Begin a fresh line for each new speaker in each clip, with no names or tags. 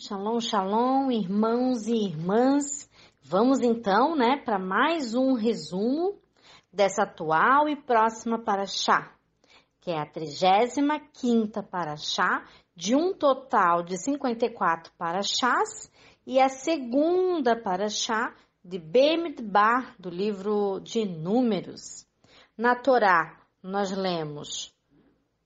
Shalom, shalom, irmãos e irmãs. Vamos então, para mais um resumo dessa atual e próxima paraxá, que é a 35ª paraxá, de um total de 54 paraxás, e a segunda paraxá de Bamidbar, do livro de Números. Na Torá, nós lemos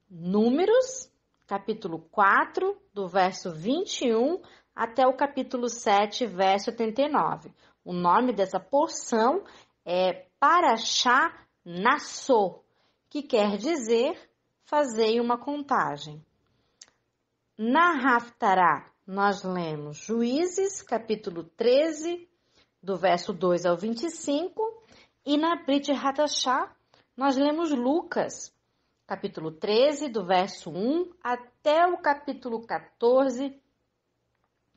Números, capítulo 4, do verso 21 até o capítulo 7, verso 89. O nome dessa porção é Paraxá Nassô, que quer dizer fazei uma contagem. Na Haftará, nós lemos Juízes, capítulo 13, do verso 2 ao 25, e na Brit Hadashah, nós lemos Lucas, capítulo 13, do verso 1 até o capítulo 14,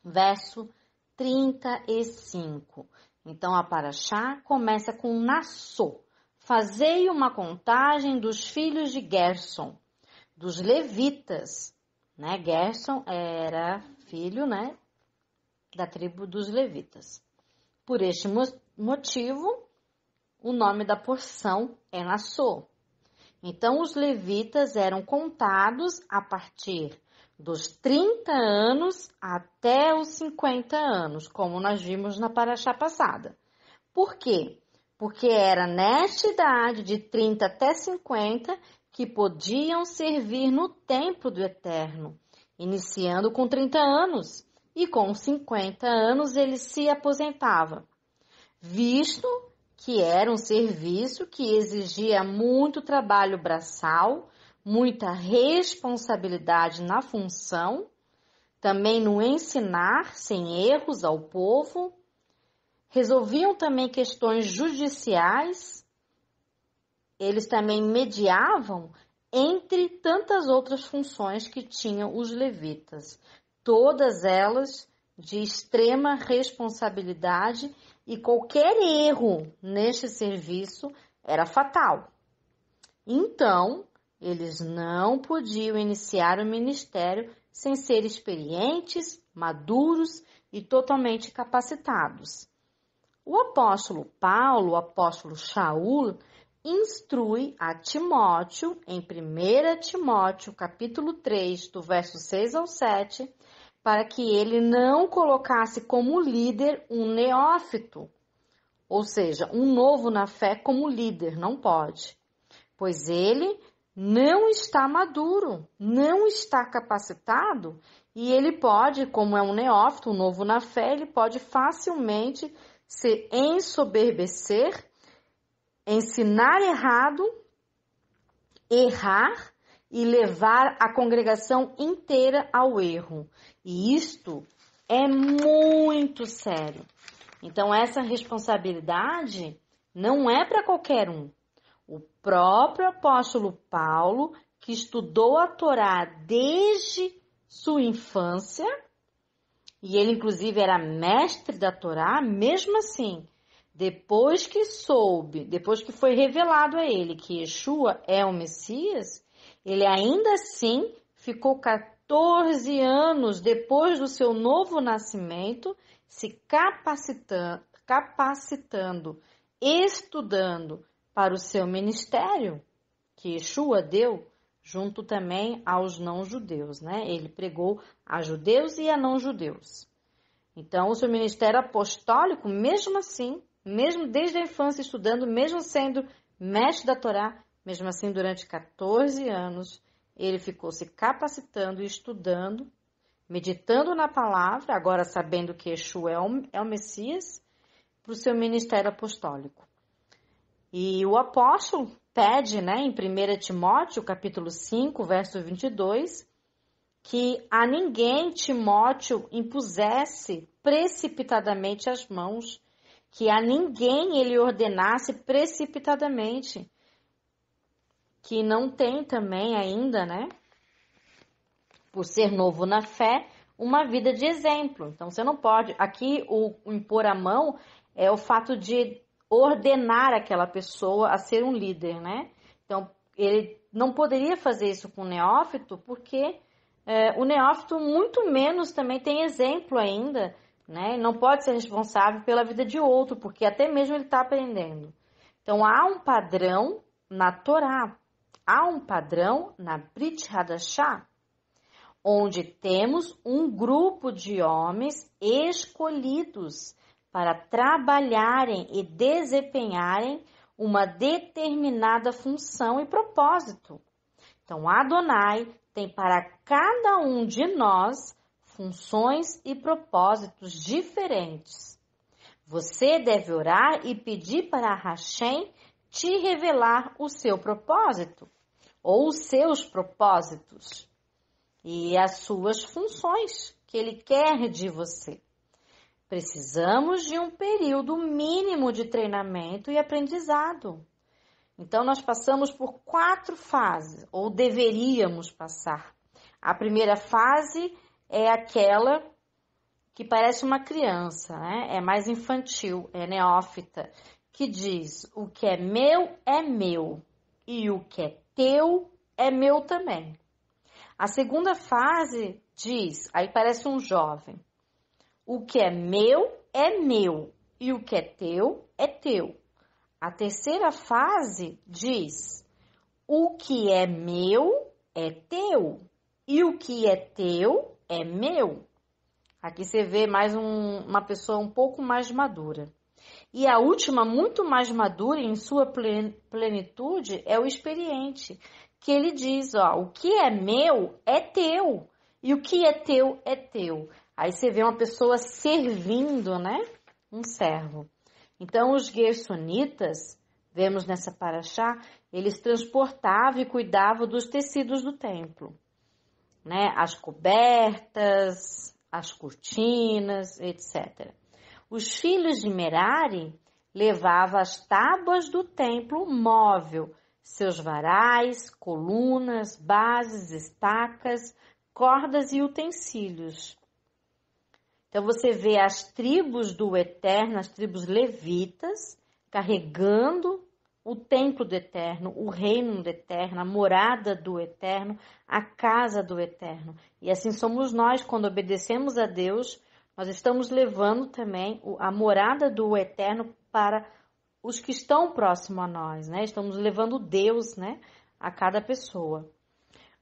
verso 35. Então, a paraxá começa com Nassô. Fazei uma contagem dos filhos de Gerson, dos levitas. Gerson era filho, da tribo dos levitas. Por este motivo, o nome da porção é Nassô. Então, os levitas eram contados a partir dos 30 anos até os 50 anos, como nós vimos na paraxá passada. Por quê? Porque era nesta idade de 30 até 50 que podiam servir no templo do Eterno, iniciando com 30 anos, e com 50 anos ele se aposentava, visto que era um serviço que exigia muito trabalho braçal, muita responsabilidade na função, também no ensinar sem erros ao povo. Resolviam também questões judiciais, eles também mediavam entre tantas outras funções que tinham os levitas, todas elas de extrema responsabilidade, e qualquer erro neste serviço era fatal. Então, eles não podiam iniciar o ministério sem ser experientes, maduros e totalmente capacitados. O apóstolo Paulo, o apóstolo Shaul, instrui a Timóteo, em 1 Timóteo, capítulo 3, do verso 6 ao 7, para que ele não colocasse como líder um neófito, ou seja, um novo na fé como líder, não pode, pois ele não está maduro, não está capacitado, e ele pode, como é um neófito, um novo na fé, ele pode facilmente se ensoberbecer, ensinar errado, errar e levar a congregação inteira ao erro. E isto é muito sério. Então, essa responsabilidade não é para qualquer um. O próprio apóstolo Paulo, que estudou a Torá desde sua infância, e ele inclusive era mestre da Torá, mesmo assim, depois que foi revelado a ele que Yeshua é o Messias, ele ainda assim ficou 14 anos depois do seu novo nascimento, se capacitando, estudando para o seu ministério, que Yeshua deu, junto também aos não-judeus, Ele pregou a judeus e a não-judeus. Então, o seu ministério apostólico, mesmo assim, mesmo desde a infância estudando, mesmo sendo mestre da Torá, mesmo assim, durante 14 anos, ele ficou se capacitando e estudando, meditando na palavra, agora sabendo que Yeshua é o Messias, para o seu ministério apostólico. E o apóstolo pede, em 1 Timóteo, capítulo 5, verso 22, que a ninguém Timóteo impusesse precipitadamente as mãos, que a ninguém ele ordenasse precipitadamente, que não tem também ainda, por ser novo na fé, uma vida de exemplo. Então, você não pode... Aqui, o impor a mão é o fato de ordenar aquela pessoa a ser um líder, Então, ele não poderia fazer isso com o neófito, porque O neófito muito menos também tem exemplo ainda, né? Não pode ser responsável pela vida de outro, porque até mesmo ele está aprendendo. Então, há um padrão na Torá, há um padrão na Brit Hadashah, onde temos um grupo de homens escolhidos para trabalharem e desempenharem uma determinada função e propósito. Então, Adonai tem para cada um de nós funções e propósitos diferentes. Você deve orar e pedir para Hashem te revelar o seu propósito, ou os seus propósitos, e as suas funções que ele quer de você. Precisamos de um período mínimo de treinamento e aprendizado. Então, nós passamos por 4 fases, ou deveríamos passar. A primeira fase é aquela que parece uma criança, né? É mais infantil, é neófita, que diz: o que é meu, e o que é teu é meu também. A segunda fase diz, aí parece um jovem: o que é meu, e o que é teu é teu. A terceira fase diz: o que é meu é teu, e o que é teu é meu. Aqui você vê mais uma pessoa um pouco mais madura. E a última, muito mais madura em sua plenitude, é o experiente, que ele diz, ó, o que é meu é teu, e o que é teu. Aí você vê uma pessoa servindo, né? Um servo. Então, os Gersonitas, vemos nessa paraxá, eles transportavam e cuidavam dos tecidos do templo, né? As cobertas, as cortinas, etc. Os filhos de Merari levavam as tábuas do templo móvel, seus varais, colunas, bases, estacas, cordas e utensílios. Então, você vê as tribos do Eterno, as tribos levitas, carregando o templo do Eterno, o reino do Eterno, a morada do Eterno, a casa do Eterno. E assim somos nós, quando obedecemos a Deus, nós estamos levando também a morada do Eterno para os que estão próximos a nós, né? Estamos levando Deus, né, a cada pessoa.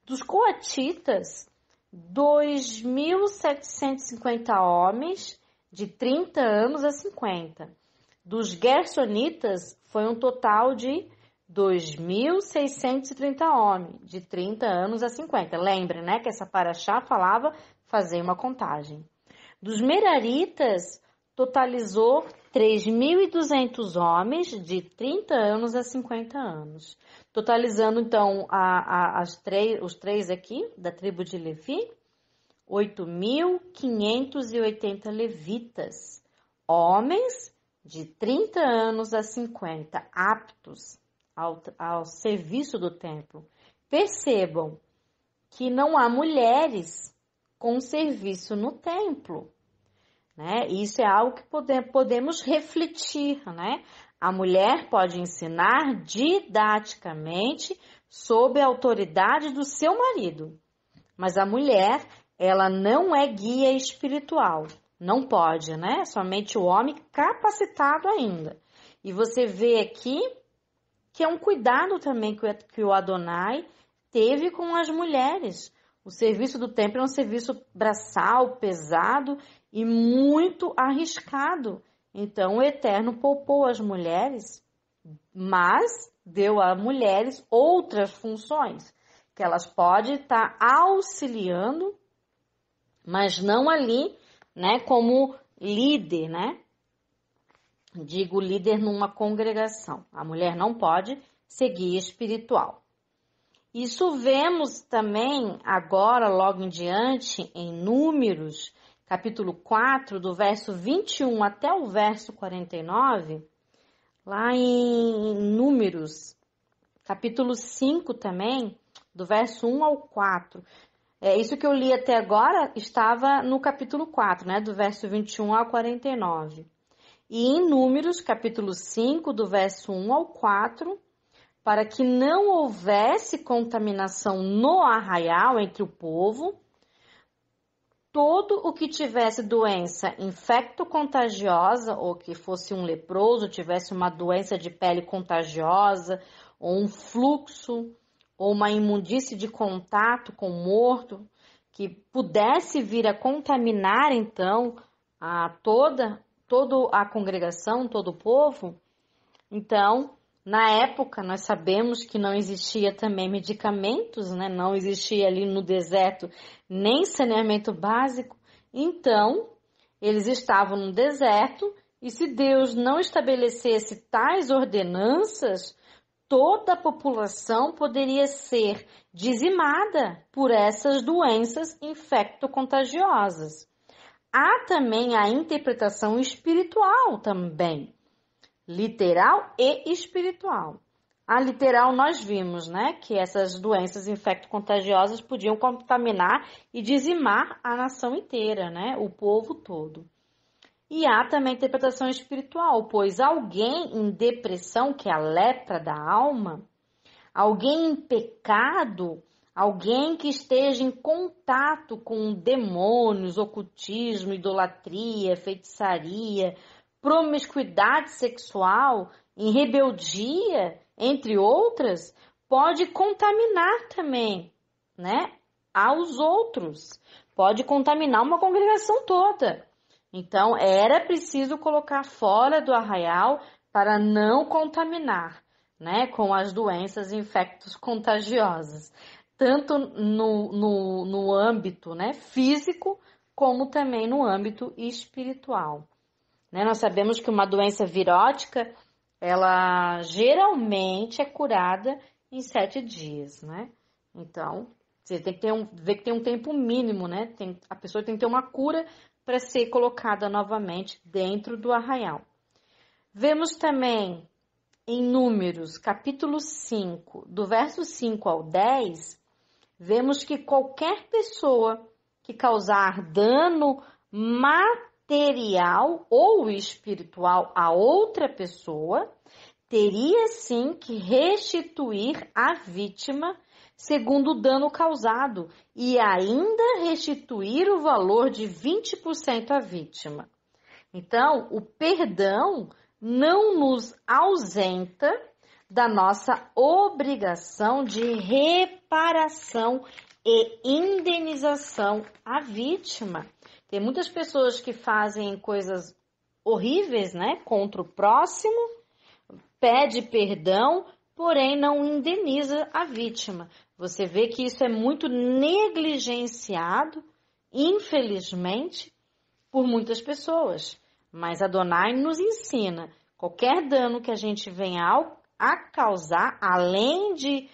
Dos coatitas, 2.750 homens de 30 anos a 50. Dos Gersonitas, foi um total de 2.630 homens, de 30 anos a 50. Lembre, né, que essa paraxá falava fazer uma contagem. Dos Meraritas, totalizou 3.200 homens de 30 anos a 50 anos. Totalizando, então, os três aqui, da tribo de Levi, 8.580 levitas, homens de 30 anos a 50, aptos ao serviço do templo. Percebam que não há mulheres com serviço no templo, né? Isso é algo que podemos refletir, né? A mulher pode ensinar didaticamente sob a autoridade do seu marido, mas a mulher, ela não é guia espiritual, não pode, né? Somente o homem capacitado ainda. E você vê aqui que é um cuidado também que o Adonai teve com as mulheres. O serviço do templo é um serviço braçal, pesado e muito arriscado. Então, o Eterno poupou as mulheres, mas deu a mulheres outras funções, que elas podem estar auxiliando, mas não ali, né, como líder, né? Digo líder numa congregação. A mulher não pode ser guia espiritual. Isso vemos também agora, logo em diante, em Números, capítulo 4, do verso 21 até o verso 49, lá em Números, capítulo 5 também, do verso 1 ao 4. Isso que eu li até agora estava no capítulo 4, né, do verso 21 ao 49. E em Números, capítulo 5, do verso 1 ao 4, para que não houvesse contaminação no arraial entre o povo, todo o que tivesse doença infecto-contagiosa, ou que fosse um leproso, tivesse uma doença de pele contagiosa, ou um fluxo, ou uma imundície de contato com o morto, que pudesse vir a contaminar, então, toda a congregação, todo o povo. Então, na época, nós sabemos que não existia também medicamentos, né? Não existia ali no deserto nem saneamento básico. Então, eles estavam no deserto e se Deus não estabelecesse tais ordenanças, toda a população poderia ser dizimada por essas doenças infecto-contagiosas. Há também a interpretação espiritual também, literal e espiritual. A literal nós vimos, né, que essas doenças infecto-contagiosas podiam contaminar e dizimar a nação inteira, né, o povo todo. E há também a interpretação espiritual, pois alguém em depressão, que é a lepra da alma, alguém em pecado, alguém que esteja em contato com demônios, ocultismo, idolatria, feitiçaria, promiscuidade sexual, em rebeldia, entre outras, pode contaminar também, né, aos outros, pode contaminar uma congregação toda. Então, era preciso colocar fora do arraial para não contaminar, né, com as doenças infectos contagiosas, tanto no âmbito, né, físico, como também no âmbito espiritual. Né, nós sabemos que uma doença virótica, ela geralmente é curada em 7 dias, né? Então, você tem que ver que tem um tempo mínimo, né? A pessoa tem que ter uma cura para ser colocada novamente dentro do arraial. Vemos também em Números, capítulo 5, do verso 5 ao 10, vemos que qualquer pessoa que causar dano material ou espiritual a outra pessoa, teria sim que restituir a vítima segundo o dano causado e ainda restituir o valor de 20% à vítima. Então, o perdão não nos ausenta da nossa obrigação de reparação e indenização à vítima. Tem muitas pessoas que fazem coisas horríveis, né, contra o próximo, pede perdão, porém não indeniza a vítima. Você vê que isso é muito negligenciado, infelizmente, por muitas pessoas. Mas Adonai nos ensina, qualquer dano que a gente venha a causar, além de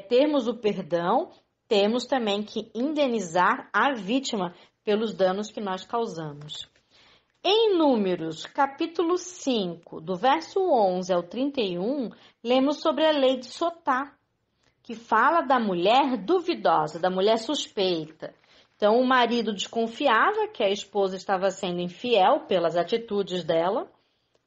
termos o perdão, temos também que indenizar a vítima pelos danos que nós causamos. Em Números, capítulo 5, do verso 11 ao 31, lemos sobre a lei de Sotá, que fala da mulher duvidosa, da mulher suspeita. Então, o marido desconfiava que a esposa estava sendo infiel pelas atitudes dela,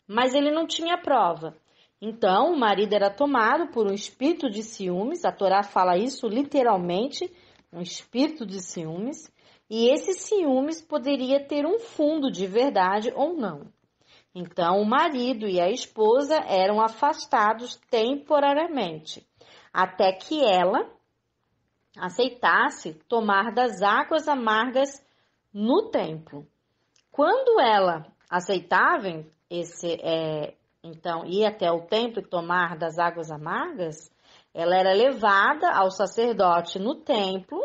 mas ele não tinha prova. Então, o marido era tomado por um espírito de ciúmes, a Torá fala isso literalmente, um espírito de ciúmes, e esse ciúmes poderia ter um fundo de verdade ou não. Então, o marido e a esposa eram afastados temporariamente, até que ela aceitasse tomar das águas amargas no templo. Quando ela aceitava então ir até o templo e tomar das águas amargas, ela era levada ao sacerdote no templo,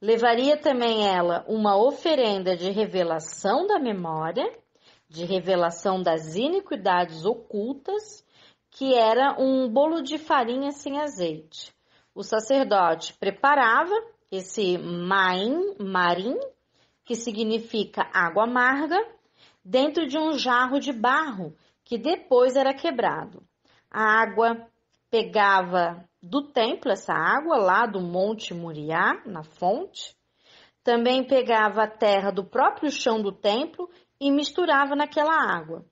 levaria também ela uma oferenda de revelação da memória, de revelação das iniquidades ocultas, que era um bolo de farinha sem azeite. O sacerdote preparava esse marim, que significa água amarga, dentro de um jarro de barro, que depois era quebrado. A água pegava do templo, essa água lá do Monte Moriá, na fonte, também pegava a terra do próprio chão do templo e misturava naquela água.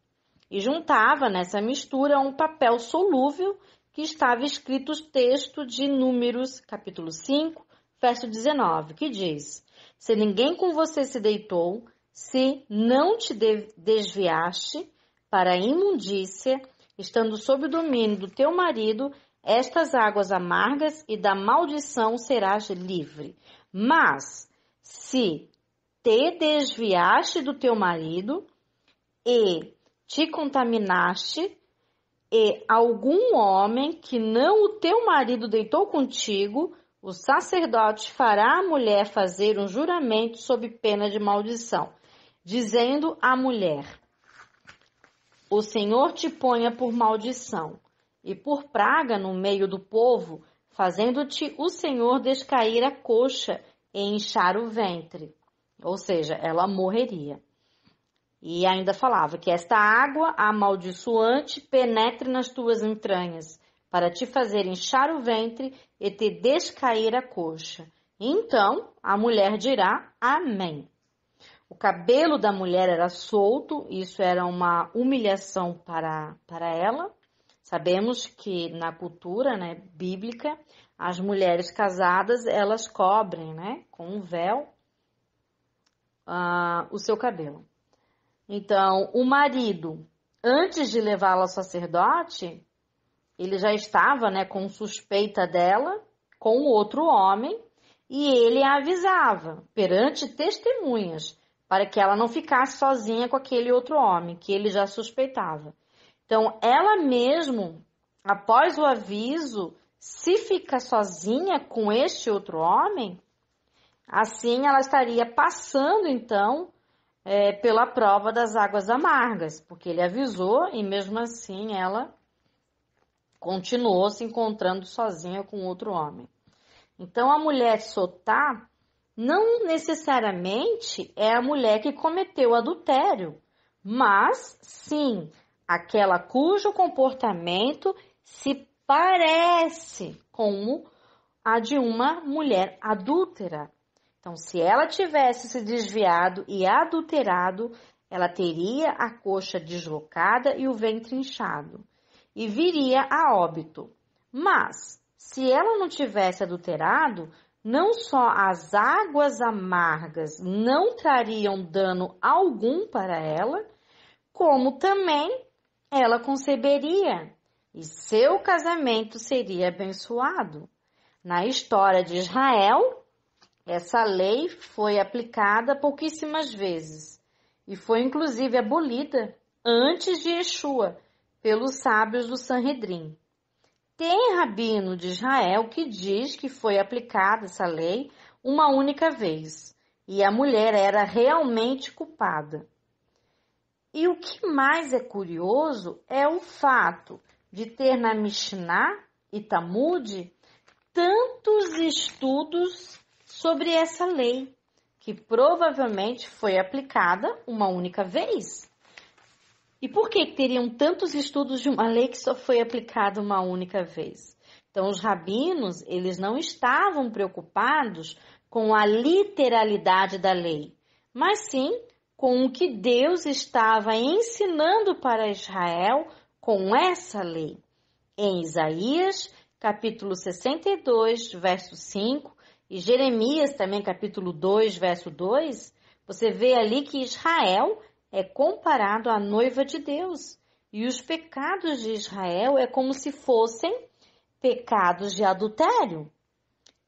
E juntava nessa mistura um papel solúvel que estava escrito o texto de Números, capítulo 5, verso 19, que diz: se ninguém com você se deitou, se não te desviaste para a imundícia, estando sob o domínio do teu marido, estas águas amargas e da maldição serás livre. Mas, se te desviaste do teu marido e te contaminaste, e algum homem que não o teu marido deitou contigo, o sacerdote fará a mulher fazer um juramento sob pena de maldição, dizendo à mulher: o Senhor te ponha por maldição e por praga no meio do povo, fazendo-te o Senhor descair a coxa e inchar o ventre. Ou seja, ela morreria. E ainda falava que esta água amaldiçoante penetre nas tuas entranhas, para te fazer inchar o ventre e te descair a coxa. Então a mulher dirá amém. O cabelo da mulher era solto, isso era uma humilhação para ela. Sabemos que na cultura, né, bíblica, as mulheres casadas, elas cobrem, né, com um véu o seu cabelo. Então, o marido, antes de levá-la ao sacerdote, ele já estava, né, com suspeita dela, com outro homem, e ele a avisava perante testemunhas, para que ela não ficasse sozinha com aquele outro homem, que ele já suspeitava. Então, ela mesmo, após o aviso, se fica sozinha com este outro homem, assim ela estaria passando, então, pela prova das águas amargas, porque ele avisou e mesmo assim ela continuou se encontrando sozinha com outro homem. Então a mulher sotá não necessariamente é a mulher que cometeu adultério, mas sim aquela cujo comportamento se parece com a de uma mulher adúltera. Então, se ela tivesse se desviado e adulterado, ela teria a coxa deslocada e o ventre inchado, e viria a óbito. Mas, se ela não tivesse adulterado, não só as águas amargas não trariam dano algum para ela, como também ela conceberia, e seu casamento seria abençoado. Na história de Israel, essa lei foi aplicada pouquíssimas vezes e foi inclusive abolida antes de Yeshua pelos sábios do Sanhedrin. Tem rabino de Israel que diz que foi aplicada essa lei uma única vez e a mulher era realmente culpada. E o que mais é curioso é o fato de ter na Mishnah e Talmud tantos estudos sobre essa lei, que provavelmente foi aplicada uma única vez. E por que teriam tantos estudos de uma lei que só foi aplicada uma única vez? Então, os rabinos, eles não estavam preocupados com a literalidade da lei, mas sim com o que Deus estava ensinando para Israel com essa lei. Em Isaías, capítulo 62, verso 5, e Jeremias também, capítulo 2, verso 2, você vê ali que Israel é comparado à noiva de Deus. E os pecados de Israel é como se fossem pecados de adultério.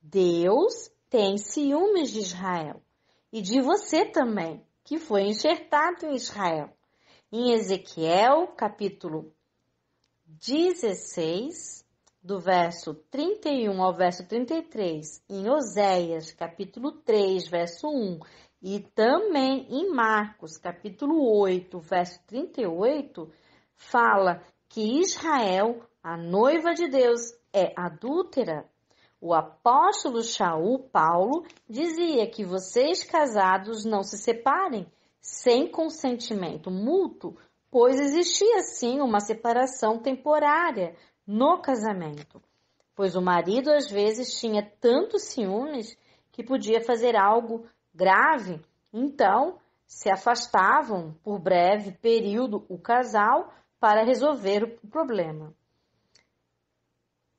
Deus tem ciúmes de Israel e de você também, que foi enxertado em Israel. Em Ezequiel, capítulo 16, do verso 31 ao verso 33, em Oséias, capítulo 3, verso 1, e também em Marcos, capítulo 8, verso 38, fala que Israel, a noiva de Deus, é adúltera. O apóstolo Shaul, Paulo, dizia que vocês casados não se separem sem consentimento mútuo, pois existia sim uma separação temporária no casamento, pois o marido às vezes tinha tantos ciúmes que podia fazer algo grave, então se afastavam por breve período o casal para resolver o problema.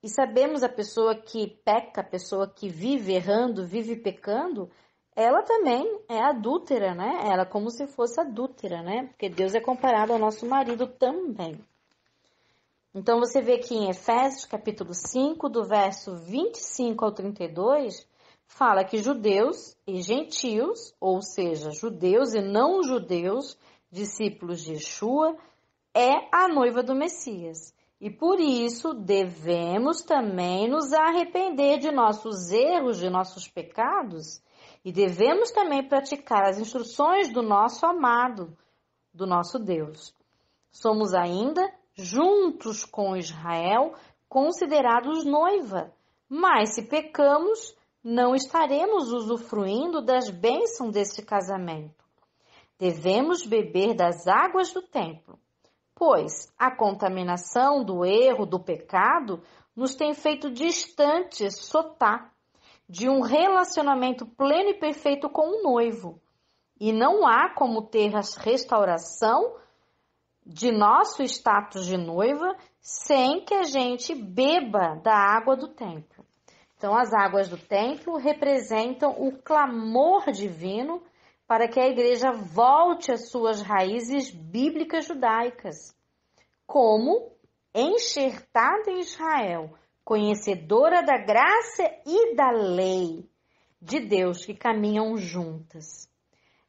E sabemos a pessoa que peca, a pessoa que vive errando, vive pecando, ela também é adúltera, né? Ela como se fosse adúltera, né? Porque Deus é comparado ao nosso marido também. Então, você vê que em Efésios, capítulo 5, do verso 25 ao 32, fala que judeus e gentios, ou seja, judeus e não judeus, discípulos de Yeshua, é a noiva do Messias. E por isso devemos também nos arrepender de nossos erros, de nossos pecados, e devemos também praticar as instruções do nosso amado, do nosso Deus. Somos ainda, juntos com Israel, considerados noiva, mas se pecamos, não estaremos usufruindo das bênçãos deste casamento. Devemos beber das águas do templo, pois a contaminação do erro, do pecado, nos tem feito distantes, de um relacionamento pleno e perfeito com o noivo. E não há como ter a restauração de nosso status de noiva sem que a gente beba da água do templo. Então, as águas do templo representam o clamor divino para que a igreja volte às suas raízes bíblicas judaicas, como enxertada em Israel, conhecedora da graça e da lei de Deus que caminham juntas,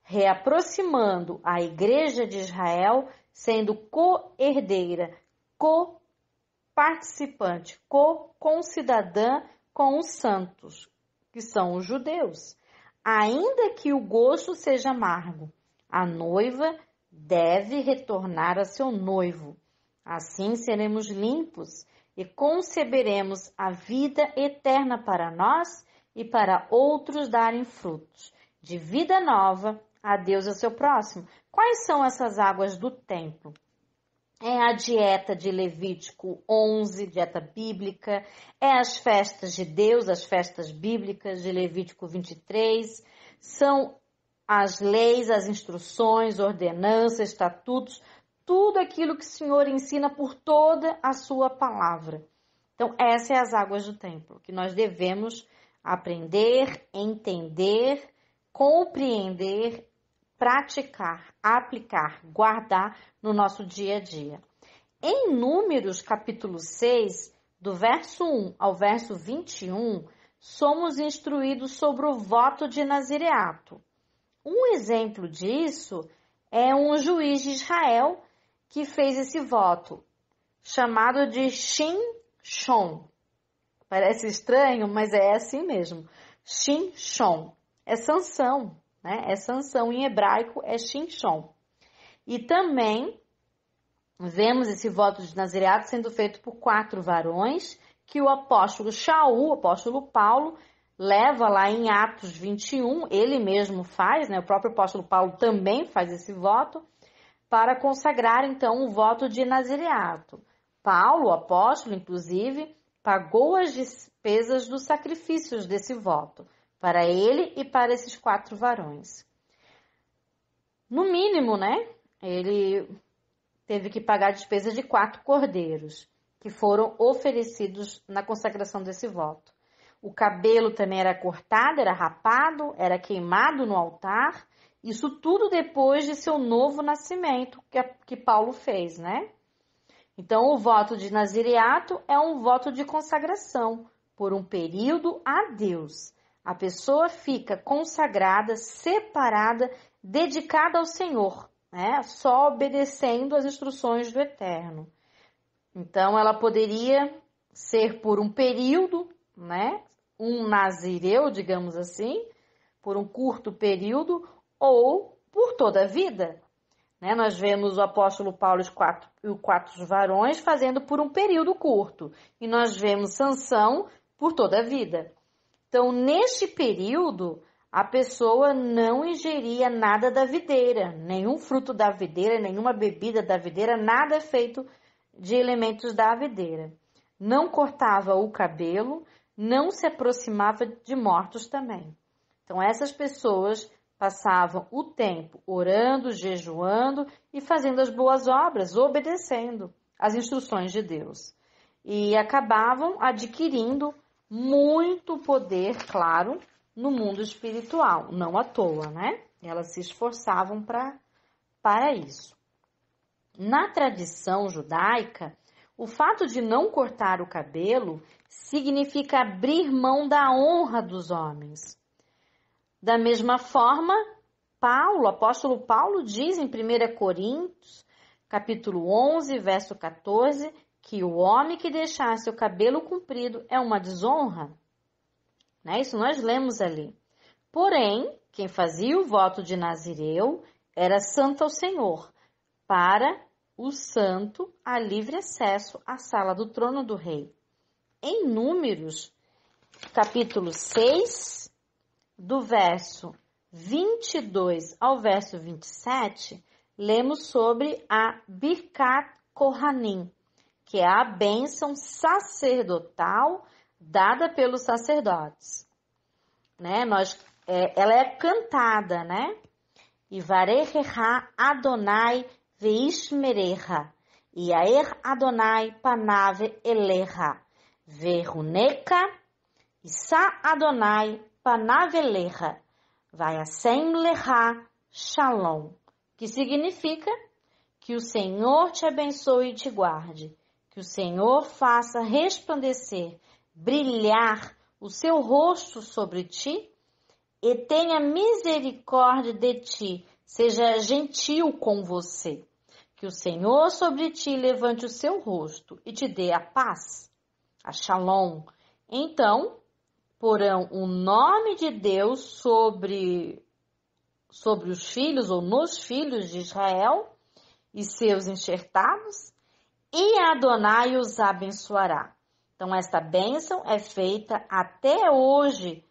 reaproximando a igreja de Israel, sendo co-herdeira, co-participante, co-concidadã com os santos, que são os judeus. Ainda que o gosto seja amargo, a noiva deve retornar a seu noivo. Assim seremos limpos e conceberemos a vida eterna para nós e para outros darem frutos de vida nova a Deus e ao seu próximo. Quais são essas águas do templo? É a dieta de Levítico 11, dieta bíblica, é as festas de Deus, as festas bíblicas de Levítico 23, são as leis, as instruções, ordenanças, estatutos, tudo aquilo que o Senhor ensina por toda a sua palavra. Então, essas são as águas do templo, que nós devemos aprender, entender, compreender, praticar, aplicar, guardar no nosso dia a dia. Em Números, capítulo 6, do verso 1 ao verso 21, somos instruídos sobre o voto de nazireato. Um exemplo disso é um juiz de Israel que fez esse voto, chamado de Shimshon. Parece estranho, mas é assim mesmo. Shimshon. É Sansão, né? É Sansão em hebraico, é Shimshon. E também vemos esse voto de nazireato sendo feito por 4 varões, que o apóstolo Shaul, o apóstolo Paulo, leva lá em Atos 21, ele mesmo faz, né? O próprio apóstolo Paulo também faz esse voto, para consagrar, então, o voto de nazireato. Paulo, o apóstolo, inclusive, pagou as despesas dos sacrifícios desse voto, para ele e para esses 4 varões. No mínimo, né? Ele teve que pagar a despesa de 4 cordeiros, que foram oferecidos na consagração desse voto. O cabelo também era cortado, era rapado, era queimado no altar. Isso tudo depois de seu novo nascimento, que Paulo fez, né? Então, o voto de nazireato é um voto de consagração por um período a Deus. A pessoa fica consagrada, separada, dedicada ao Senhor, né? Só obedecendo às instruções do Eterno. Então, ela poderia ser por um período, né? Um nazireu, digamos assim, por um curto período, ou por toda a vida. Né? Nós vemos o apóstolo Paulo e os 4 varões fazendo por um período curto. E nós vemos Sansão por toda a vida. Então, neste período, a pessoa não ingeria nada da videira, nenhum fruto da videira, nenhuma bebida da videira, nada feito de elementos da videira. Não cortava o cabelo, não se aproximava de mortos também. Então, essas pessoas passavam o tempo orando, jejuando e fazendo as boas obras, obedecendo às instruções de Deus. E acabavam adquirindo muito poder, claro, no mundo espiritual, não à toa, né? Elas se esforçavam para isso. Na tradição judaica, o fato de não cortar o cabelo significa abrir mão da honra dos homens. Da mesma forma, o apóstolo Paulo diz em 1 Coríntios, capítulo 11, verso 14, que o homem que deixar seu cabelo comprido é uma desonra. Né? Isso nós lemos ali. Porém, quem fazia o voto de Nazireu era santo ao Senhor, para o santo a livre acesso à sala do trono do rei. Em Números, capítulo 6, do verso 22 ao verso 27, lemos sobre a Birkat Kohanim, que é a bênção sacerdotal dada pelos sacerdotes. Né? Ela é cantada, né? Ivarechecha Adonai veishmerecha, Yair Adonai panave elecha, veruneka, Issa Adonai panave elecha, vayasem lecha shalom, que significa que o Senhor te abençoe e te guarde, que o Senhor faça resplandecer, brilhar o seu rosto sobre ti e tenha misericórdia de ti, seja gentil com você. Que o Senhor sobre ti levante o seu rosto e te dê a paz, a shalom. Então, porão o nome de Deus sobre os filhos ou nos filhos de Israel e seus enxertados, e Adonai os abençoará. Então, esta bênção é feita até hoje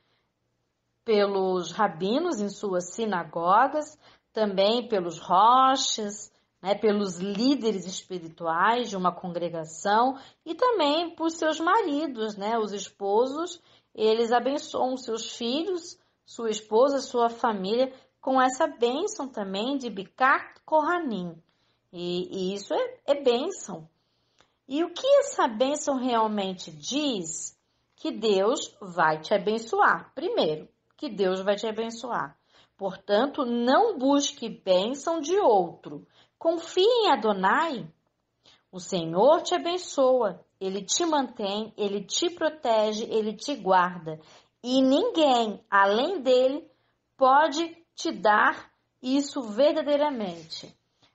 pelos rabinos em suas sinagogas, também pelos roches, né, pelos líderes espirituais de uma congregação e também por seus maridos, né, os esposos, eles abençoam seus filhos, sua esposa, sua família, com essa bênção também de Birkat Kohanim. E isso é bênção. E o que essa bênção realmente diz? Que Deus vai te abençoar. Primeiro, que Deus vai te abençoar. Portanto, não busque bênção de outro. Confie em Adonai. O Senhor te abençoa. Ele te mantém, Ele te protege, Ele te guarda. E ninguém, além dele, pode te dar isso verdadeiramente.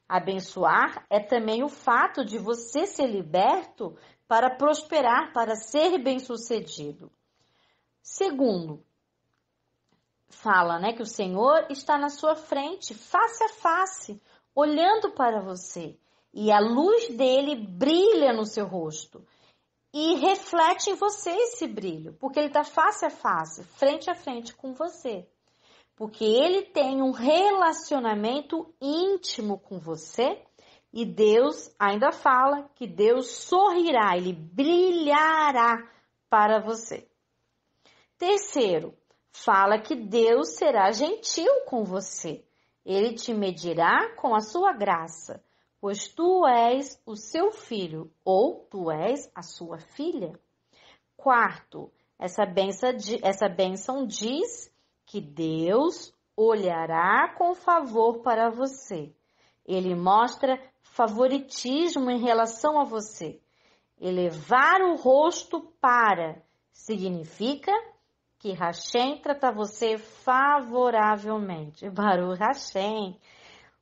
Abençoar é também o fato de você ser liberto para prosperar, para ser bem-sucedido. Segundo, fala, né, que o Senhor está na sua frente, face a face, olhando para você. E a luz dele brilha no seu rosto. E reflete em você esse brilho, porque ele está face a face, frente a frente com você. Porque ele tem um relacionamento íntimo com você e Deus ainda fala que Deus sorrirá, ele brilhará para você. Terceiro, fala que Deus será gentil com você. Ele te medirá com a sua graça, pois tu és o seu filho ou tu és a sua filha. Quarto, essa bênção diz que Deus olhará com favor para você. Ele mostra favoritismo em relação a você. Elevar o rosto para significa que Hashem trata você favoravelmente. Baruch Hashem.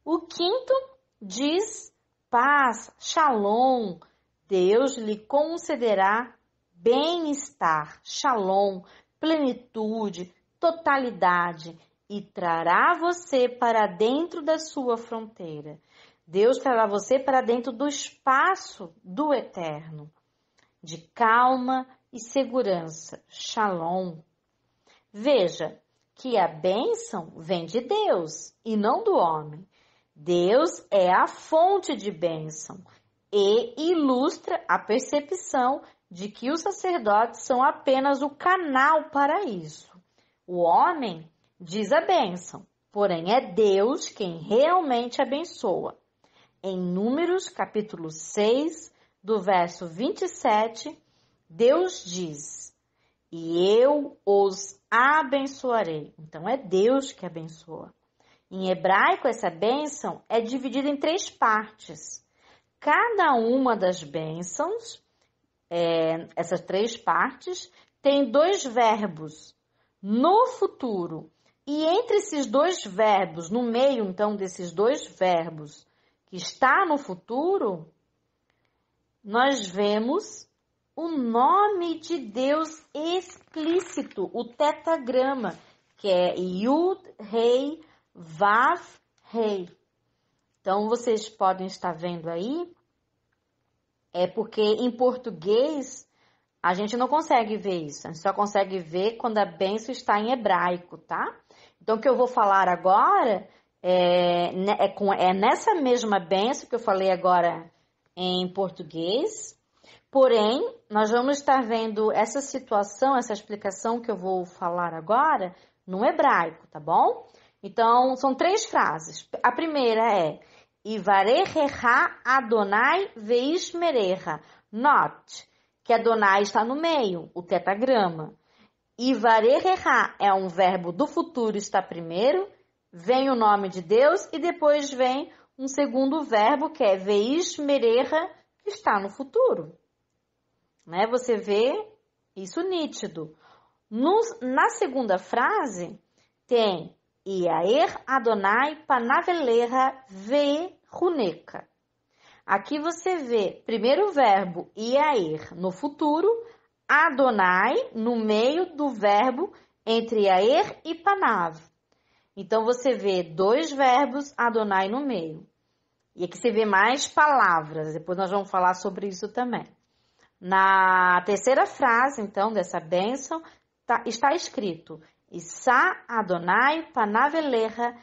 O quinto diz paz, shalom. Deus lhe concederá bem-estar, shalom, plenitude, totalidade e trará você para dentro da sua fronteira. Deus trará você para dentro do espaço do eterno, de calma e segurança. Shalom. Veja que a bênção vem de Deus e não do homem. Deus é a fonte de bênção e ilustra a percepção de que os sacerdotes são apenas o canal para isso. O homem diz a bênção, porém é Deus quem realmente abençoa. Em Números, capítulo 6, do verso 27, Deus diz: e eu os abençoarei. Então, é Deus que abençoa. Em hebraico, essa bênção é dividida em 3 partes. Cada uma das bênçãos, essas 3 partes, tem 2 verbos no futuro. E entre esses 2 verbos, no meio, então, desses 2 verbos que está no futuro, nós vemos o nome de Deus explícito, o tetagrama, que é Yud, Rei, Vav, Rei. Então, vocês podem estar vendo aí, é porque em português a gente não consegue ver isso, a gente só consegue ver quando a bênção está em hebraico, tá? Então, o que eu vou falar agora é nessa mesma bênção que eu falei agora em português, porém, nós vamos estar vendo essa situação, essa explicação que eu vou falar agora no hebraico, tá bom? Então, são 3 frases. A primeira é Ivarechecha Adonai veishmerecha. Note que Adonai está no meio, o tetagrama. Ivarechecha é um verbo do futuro, está primeiro, vem o nome de Deus e depois vem um segundo verbo que é veishmerecha, que está no futuro. Né? Você vê isso nítido. Na segunda frase tem Iaer Adonai panavelecha veruneca. Aqui você vê primeiro o verbo Iaer no futuro, Adonai no meio do verbo entre Iaer e Panav. Então você vê 2 verbos, Adonai no meio. E aqui você vê mais palavras, depois nós vamos falar sobre isso também. Na terceira frase, então, dessa bênção, está escrito Issa Adonai panavelecha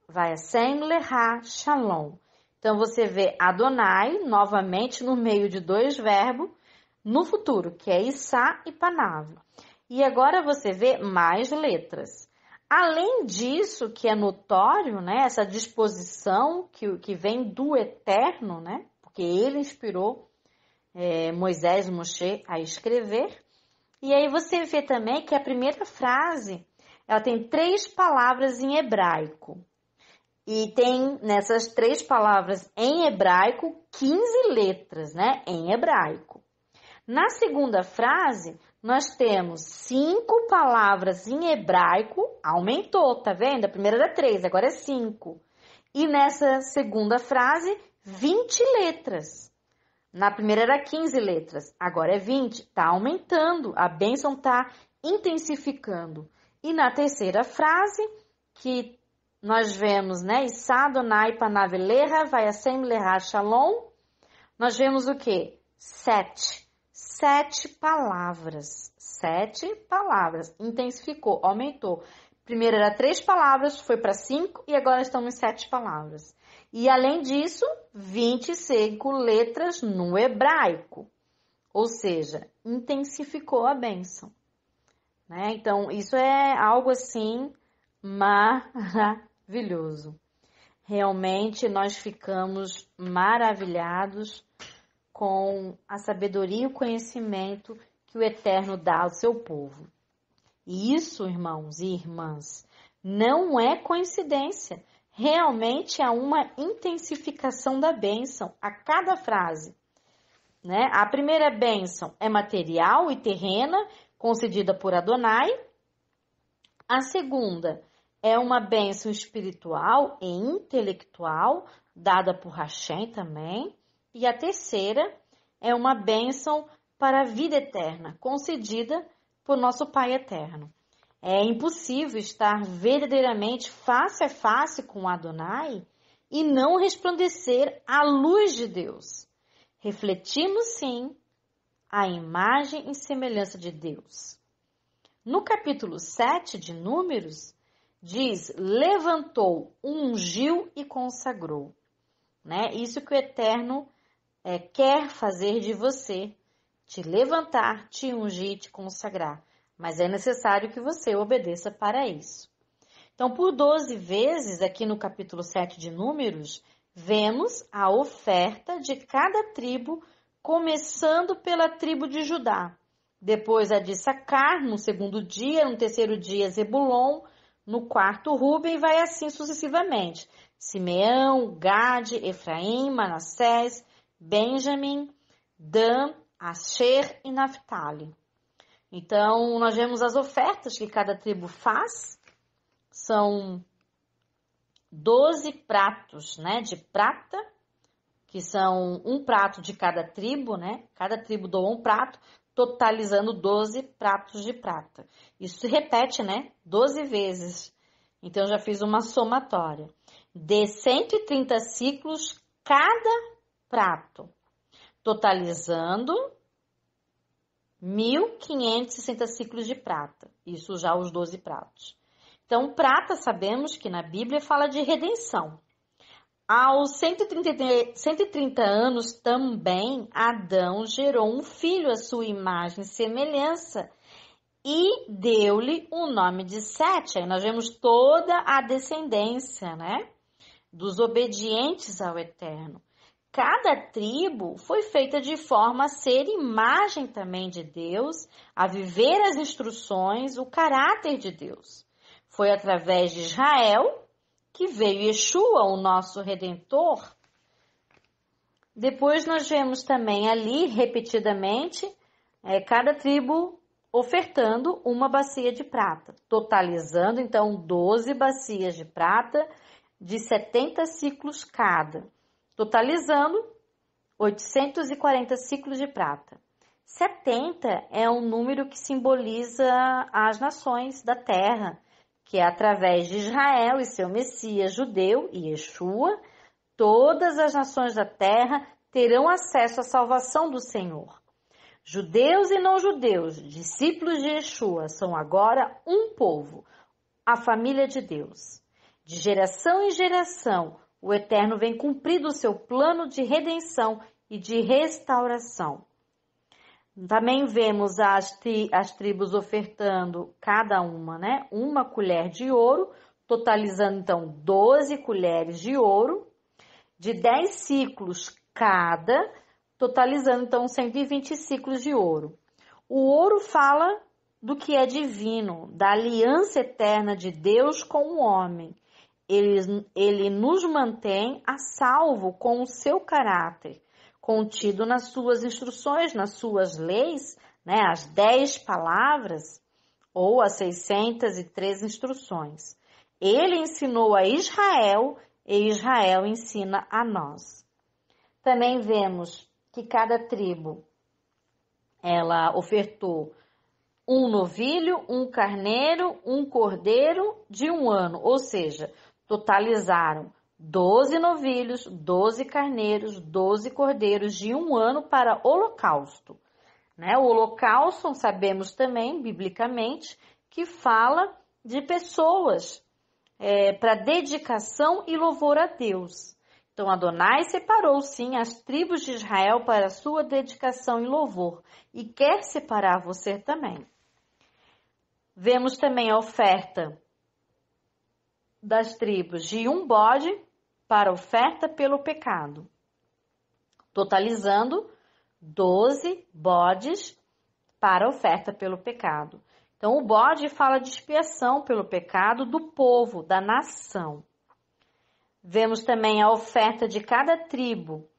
vayasem lecha shalom. Então, você vê Adonai, novamente, no meio de 2 verbos, no futuro, que é Issa e Panav. E agora você vê mais letras. Além disso, que é notório, né, essa disposição que vem do Eterno, né, porque ele inspirou Moisés e Moshe a escrever. E aí você vê também que a primeira frase, ela tem 3 palavras em hebraico. E tem nessas 3 palavras em hebraico 15 letras, né, em hebraico. Na segunda frase, nós temos 5 palavras em hebraico, aumentou, tá vendo? A primeira era 3, agora é 5. E nessa segunda frase, 20 letras. Na primeira era 15 letras, agora é 20, está aumentando, a bênção está intensificando. E na terceira frase, que nós vemos, né, Issa Adonai panavelecha vayasem lecha shalom, nós vemos o quê? 7 palavras. 7 palavras. Intensificou, aumentou. Primeiro era 3 palavras, foi para 5 e agora estamos em 7 palavras. E além disso, 25 letras no hebraico. Ou seja, intensificou a bênção. Né? Então, isso é algo assim maravilhoso. Realmente nós ficamos maravilhados com a sabedoria e o conhecimento que o Eterno dá ao seu povo. E isso, irmãos e irmãs, não é coincidência. Realmente há uma intensificação da bênção a cada frase. Né? A primeira bênção é material e terrena, concedida por Adonai. A segunda é uma bênção espiritual e intelectual, dada por Hashem também. E a terceira é uma bênção para a vida eterna, concedida por nosso Pai Eterno. É impossível estar verdadeiramente face a face com Adonai e não resplandecer a luz de Deus. Refletimos, sim, a imagem e semelhança de Deus. No capítulo 7 de Números, diz, levantou, ungiu e consagrou. Né? Isso que o Eterno quer fazer de você, te levantar, te ungir e te consagrar. Mas é necessário que você obedeça para isso. Então, por 12 vezes, aqui no capítulo 7 de Números, vemos a oferta de cada tribo, começando pela tribo de Judá, depois a de Issacar, no segundo dia, no terceiro dia Zebulon, no quarto Rúben, e vai assim sucessivamente. Simeão, Gade, Efraim, Manassés, Benjamim, Dan, Asher e Naphtali. Então, nós vemos as ofertas que cada tribo faz. São 12 pratos, né, de prata, que são um prato de cada tribo, né? Cada tribo doa um prato, totalizando 12 pratos de prata. Isso se repete, né? 12 vezes. Então, eu já fiz uma somatória. De 130 ciclos cada prato, totalizando 1.560 ciclos de prata. Isso já os 12 pratos. Então, prata, sabemos que na Bíblia fala de redenção. Aos 130 anos também, Adão gerou um filho à sua imagem e semelhança e deu-lhe o nome de Sete. Aí nós vemos toda a descendência, né, dos obedientes ao Eterno. Cada tribo foi feita de forma a ser imagem também de Deus, a viver as instruções, o caráter de Deus. Foi através de Israel que veio Yeshua, o nosso Redentor. Depois nós vemos também ali, repetidamente, cada tribo ofertando uma bacia de prata, totalizando então 12 bacias de prata de 70 ciclos cada, totalizando 840 ciclos de prata. 70 é um número que simboliza as nações da terra, que é através de Israel e seu Messias judeu, Yeshua, todas as nações da terra terão acesso à salvação do Senhor. Judeus e não judeus, discípulos de Yeshua, são agora um povo, a família de Deus. De geração em geração, o Eterno vem cumprindo o seu plano de redenção e de restauração. Também vemos as tribos ofertando cada uma, né, uma colher de ouro, totalizando então 12 colheres de ouro, de 10 ciclos cada, totalizando então 120 ciclos de ouro. O ouro fala do que é divino, da aliança eterna de Deus com o homem. Ele nos mantém a salvo com o seu caráter, contido nas suas instruções, nas suas leis, né, as 10 palavras ou as 603 instruções. Ele ensinou a Israel e Israel ensina a nós. Também vemos que cada tribo, ela ofertou um novilho, um carneiro, um cordeiro de 1 ano, ou seja, totalizaram 12 novilhos, 12 carneiros, 12 cordeiros de 1 ano para holocausto. Né? O holocausto, sabemos também, biblicamente, que fala de pessoas para dedicação e louvor a Deus. Então, Adonai separou, sim, as tribos de Israel para sua dedicação e louvor, e quer separar você também. Vemos também a oferta das tribos de 1 bode para oferta pelo pecado, totalizando 12 bodes para oferta pelo pecado. Então, o bode fala de expiação pelo pecado do povo, da nação. Vemos também a oferta de cada tribo.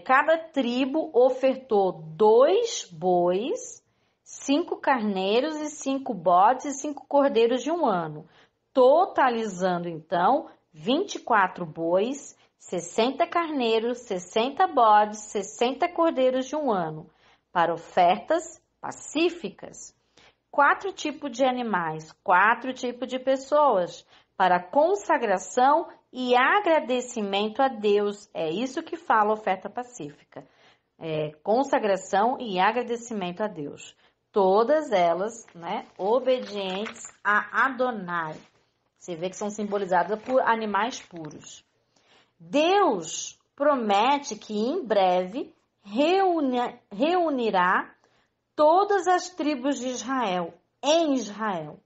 Cada tribo ofertou 2 bois, 5 carneiros e 5 bodes e 5 cordeiros de 1 ano, totalizando então 24 bois, 60 carneiros, 60 bodes, 60 cordeiros de 1 ano, para ofertas pacíficas. 4 tipos de animais, 4 tipos de pessoas, para consagração e agradecimento a Deus. É isso que fala a oferta pacífica. Consagração e agradecimento a Deus. Todas elas, né, obedientes a Adonai. Você vê que são simbolizadas por animais puros. Deus promete que em breve reunirá todas as tribos de Israel em Israel.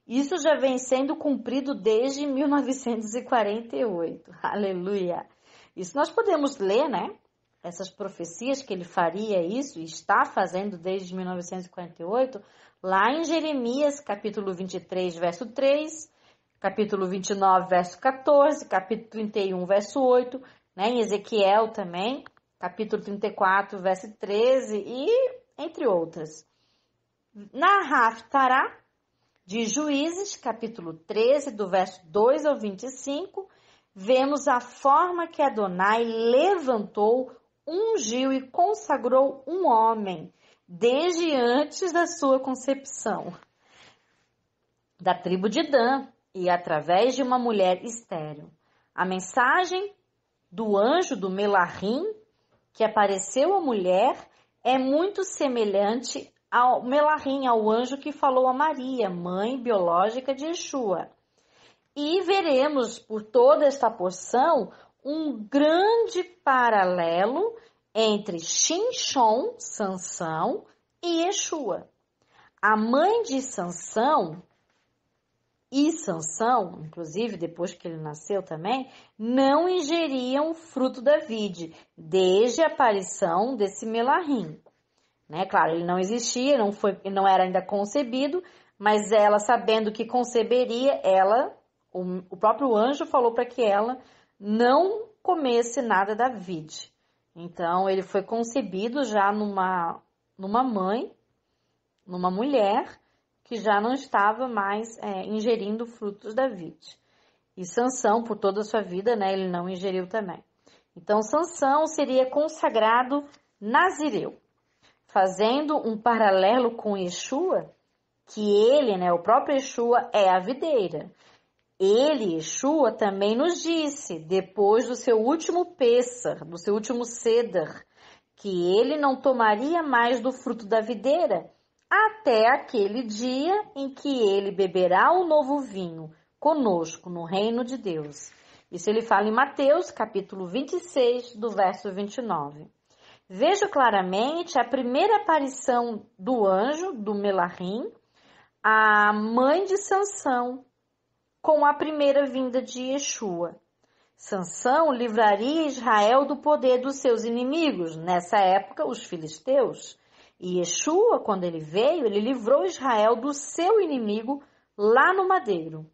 Isso já vem sendo cumprido desde 1948. Aleluia! Isso nós podemos ler, né? essas profecias que ele faria isso, e está fazendo desde 1948, lá em Jeremias, capítulo 23, verso 3, capítulo 29, verso 14, capítulo 31, verso 8, né? Em Ezequiel também, capítulo 34, verso 13, e entre outras. Na Haftará de Juízes, capítulo 13, do verso 2 ao 25, vemos a forma que Adonai levantou, ungiu e consagrou um homem desde antes da sua concepção, da tribo de Dan, e através de uma mulher estéril. A mensagem do anjo do Melahim, que apareceu à mulher, é muito semelhante ao Melahim, ao anjo que falou a Maria, mãe biológica de Yeshua. E veremos por toda esta porção um grande paralelo entre Shimshon, Sansão, e Yeshua. A mãe de Sansão e Sansão, inclusive depois que ele nasceu também, não ingeriam o fruto da vide, desde a aparição desse Melahim. Né? Claro, ele não existia, não era ainda concebido, mas ela, sabendo que conceberia, o próprio anjo falou para que ela não comesse nada da vide. Então, ele foi concebido já numa mãe, numa mulher, que já não estava mais ingerindo frutos da vide. E Sansão, por toda a sua vida, né, ele não ingeriu também. Então, Sansão seria consagrado nazireu, fazendo um paralelo com Yeshua, que ele, né, o próprio Yeshua, é a videira. Ele, Yeshua, também nos disse, depois do seu último Pêssar, do seu último Seder, que ele não tomaria mais do fruto da videira, até aquele dia em que ele beberá o novo vinho conosco no reino de Deus. Isso ele fala em Mateus, capítulo 26, do verso 29. Vejo claramente a primeira aparição do anjo, do Melahim, a mãe de Sansão, com a primeira vinda de Yeshua. Sansão livraria Israel do poder dos seus inimigos, nessa época os filisteus. E Yeshua, quando ele veio, ele livrou Israel do seu inimigo lá no madeiro.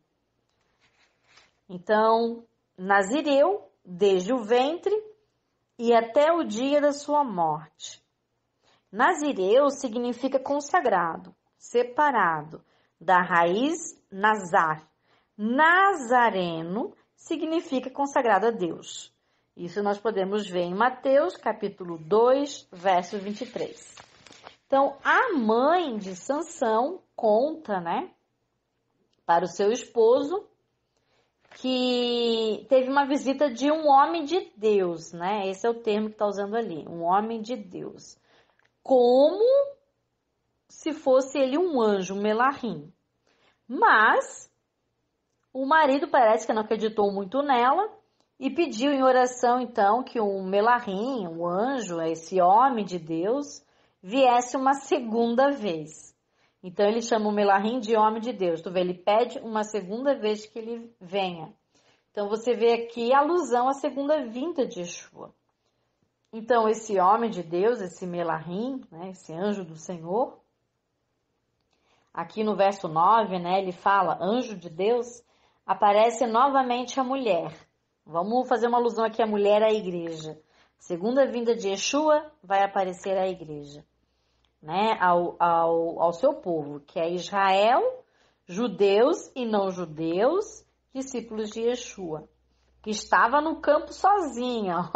Então, nazireu, desde o ventre e até o dia da sua morte. Nazireu significa consagrado, separado, da raiz Nazar. Nazareno significa consagrado a Deus. Isso nós podemos ver em Mateus, capítulo 2, verso 23. Então, a mãe de Sansão conta, né, para o seu esposo, que teve uma visita de um homem de Deus, né? Esse é o termo que está usando ali, um homem de Deus. Como se fosse ele um anjo, um Melahim. Mas o marido parece que não acreditou muito nela e pediu em oração, então, que um Melahim, um anjo, esse homem de Deus, viesse uma segunda vez. Então, ele chama o Melahim de homem de Deus. Tu vê, ele pede uma segunda vez que ele venha. Então, você vê aqui a alusão à segunda vinda de Yeshua. Então, esse homem de Deus, esse Melahim, né, esse anjo do Senhor, aqui no verso 9, né, ele fala, anjo de Deus, aparece novamente a mulher. Vamos fazer uma alusão aqui à mulher à igreja. Segunda vinda de Yeshua, vai aparecer a igreja, né, ao seu povo, que é Israel, judeus e não judeus, discípulos de Yeshua, que estava no campo sozinha.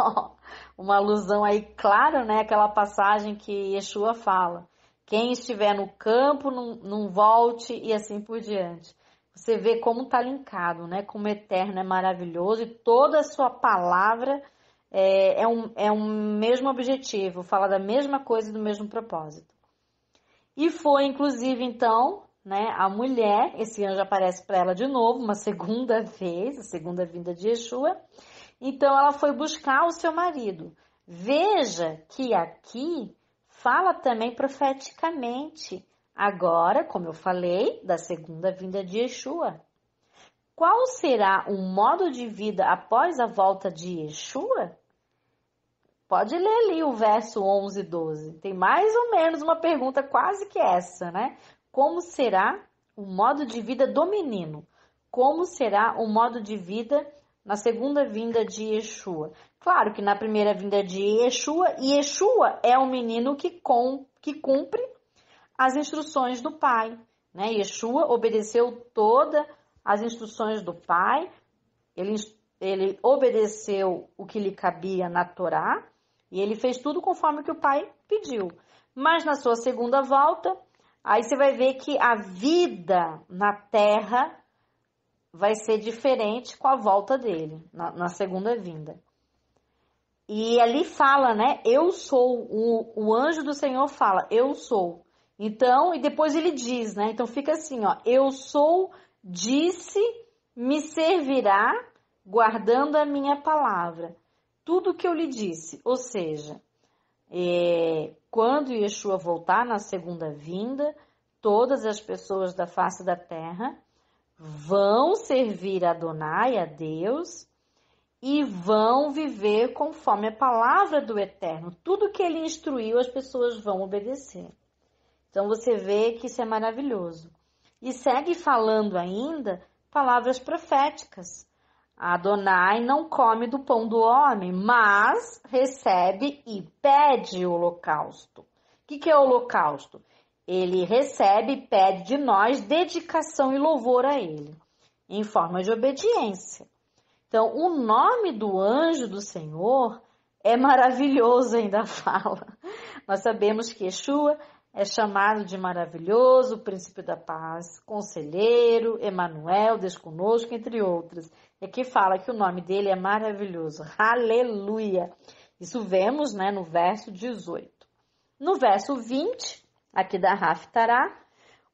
Uma alusão aí clara, né, aquela passagem que Yeshua fala. Quem estiver no campo, não volte, e assim por diante. Você vê como está linkado, né, como o eterno é maravilhoso, e toda a sua palavra é um mesmo objetivo, fala da mesma coisa e do mesmo propósito. E foi, inclusive, então, né, a mulher, esse anjo aparece para ela de novo, uma segunda vez, a segunda vinda de Yeshua. Então, ela foi buscar o seu marido. Veja que aqui fala também profeticamente, agora, como eu falei, da segunda vinda de Yeshua. Qual será o modo de vida após a volta de Yeshua? Pode ler ali o verso 11 e 12. Tem mais ou menos uma pergunta quase que essa, né? Como será o modo de vida do menino? Como será o modo de vida na segunda vinda de Yeshua? Claro que na primeira vinda de Yeshua, Yeshua é o menino que cumpre as instruções do pai, né? Yeshua obedeceu todas as instruções do pai, ele obedeceu o que lhe cabia na Torá, e ele fez tudo conforme o que o pai pediu. Mas na sua segunda volta, aí você vai ver que a vida na terra vai ser diferente com a volta dele, na segunda vinda. E ali fala, né? Eu sou, o anjo do Senhor fala, eu sou. Então, e depois ele diz, né? Então fica assim, ó, eu sou, disse, me servirá, guardando a minha palavra. Tudo que eu lhe disse, ou seja, quando Yeshua voltar na segunda vinda, todas as pessoas da face da terra vão servir a Adonai, a Deus, e vão viver conforme a palavra do Eterno. Tudo que ele instruiu, as pessoas vão obedecer. Então você vê que isso é maravilhoso. E segue falando ainda palavras proféticas. Adonai não come do pão do homem, mas recebe e pede o holocausto. O que é o holocausto? Ele recebe e pede de nós dedicação e louvor a ele, em forma de obediência. Então, o nome do anjo do Senhor é maravilhoso, ainda fala. Nós sabemos que Yeshua é chamado de maravilhoso, príncipe da paz, conselheiro, Emanuel, Deus conosco, entre outros. E aqui fala que o nome dele é maravilhoso. Aleluia! Isso vemos, né, no verso 18. No verso 20, aqui da Haftará,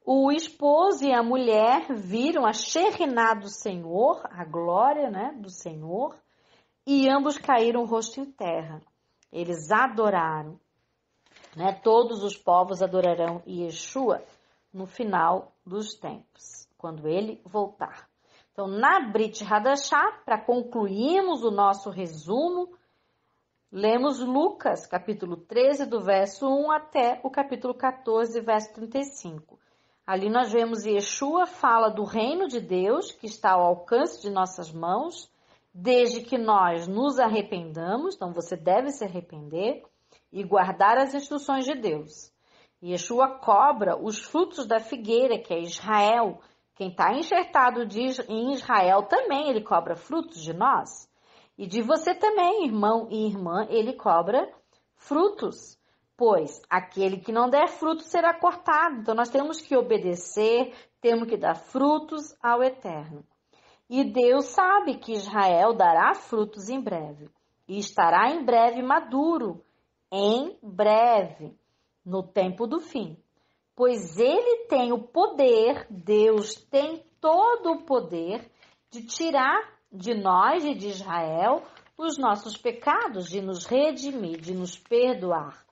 o esposo e a mulher viram a Shekhinah do Senhor, a glória, né, do Senhor, e ambos caíram o rosto em terra. Eles adoraram. Né? Todos os povos adorarão Yeshua no final dos tempos, quando ele voltar. Então, na Brit Hadashah, para concluirmos o nosso resumo, lemos Lucas, capítulo 13, do verso 1 até o capítulo 14, verso 35. Ali nós vemos Yeshua fala do reino de Deus, que está ao alcance de nossas mãos, desde que nós nos arrependamos, então você deve se arrepender, e guardar as instruções de Deus. Yeshua cobra os frutos da figueira, que é Israel. Quem está enxertado em Israel também, ele cobra frutos de nós. E de você também, irmão e irmã, ele cobra frutos. Pois aquele que não der fruto será cortado. Então nós temos que obedecer, temos que dar frutos ao Eterno. E Deus sabe que Israel dará frutos em breve. E estará em breve maduro. Em breve, no tempo do fim. Pois ele tem o poder, Deus tem todo o poder de tirar de nós e de Israel os nossos pecados, de nos redimir, de nos perdoar,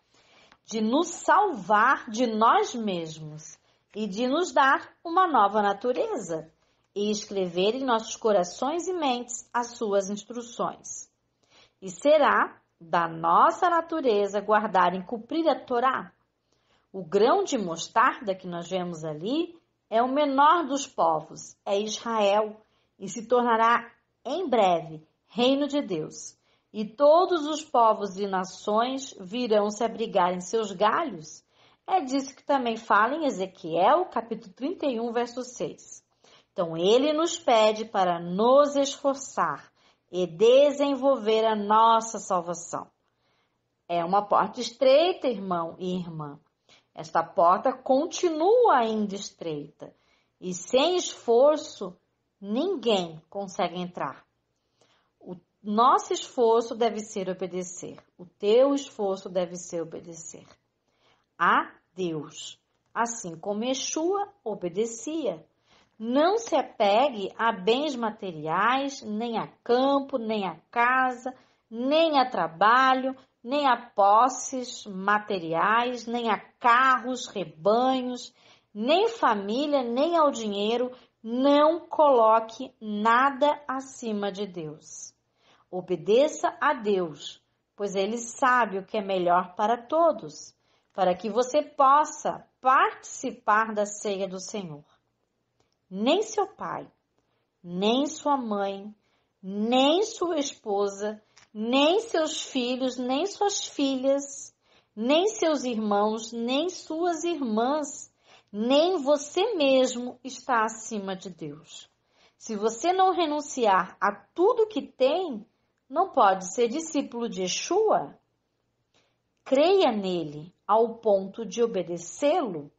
de nos salvar de nós mesmos e de nos dar uma nova natureza e escrever em nossos corações e mentes as suas instruções. E será da nossa natureza guardar e cumprir a Torá. O grão de mostarda que nós vemos ali é o menor dos povos, é Israel, e se tornará em breve reino de Deus. E todos os povos e nações virão se abrigar em seus galhos. É disso que também fala em Ezequiel, capítulo 31, verso 6. Então, ele nos pede para nos esforçar e desenvolver a nossa salvação. É uma porta estreita, irmão e irmã. Esta porta continua ainda estreita e sem esforço ninguém consegue entrar. O nosso esforço deve ser obedecer. O teu esforço deve ser obedecer a Deus, assim como Yeshua obedecia. Não se apegue a bens materiais, nem a campo, nem a casa, nem a trabalho, nem a posses materiais, nem a carros, rebanhos, nem família, nem ao dinheiro. Não coloque nada acima de Deus. Obedeça a Deus, pois Ele sabe o que é melhor para todos, para que você possa participar da ceia do Senhor. Nem seu pai, nem sua mãe, nem sua esposa, nem seus filhos, nem suas filhas, nem seus irmãos, nem suas irmãs, nem você mesmo está acima de Deus. Se você não renunciar a tudo que tem, não pode ser discípulo de Yeshua. Creia nele ao ponto de obedecê-lo,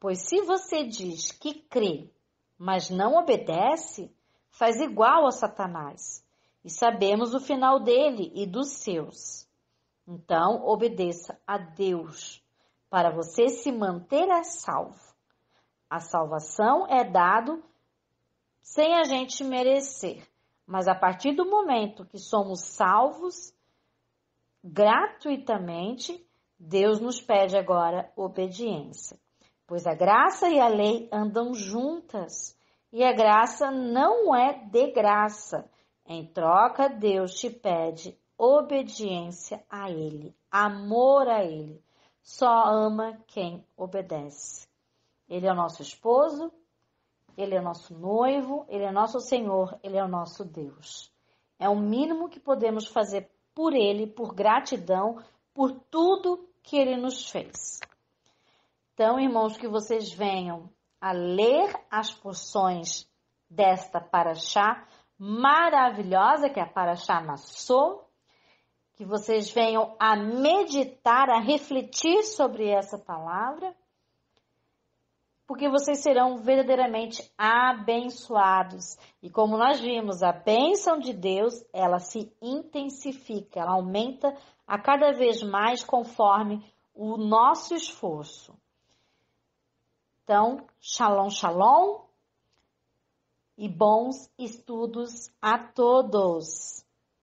pois se você diz que crê, mas não obedece, faz igual a Satanás. E sabemos o final dele e dos seus. Então, obedeça a Deus para você se manter a salvo. A salvação é dado sem a gente merecer, mas a partir do momento que somos salvos gratuitamente, Deus nos pede agora obediência, pois a graça e a lei andam juntas, e a graça não é de graça. Em troca, Deus te pede obediência a Ele, amor a Ele. Só ama quem obedece. Ele é o nosso esposo, Ele é o nosso noivo, Ele é nosso Senhor, Ele é o nosso Deus. É o mínimo que podemos fazer por Ele, por gratidão, por tudo que Ele nos fez. Então, irmãos, que vocês venham a ler as porções desta paraxá maravilhosa, que é a paraxá Nassô, que vocês venham a meditar, a refletir sobre essa palavra, porque vocês serão verdadeiramente abençoados. E como nós vimos, a bênção de Deus, ela se intensifica, ela aumenta a cada vez mais conforme o nosso esforço. Então, shalom, shalom e bons estudos a todos!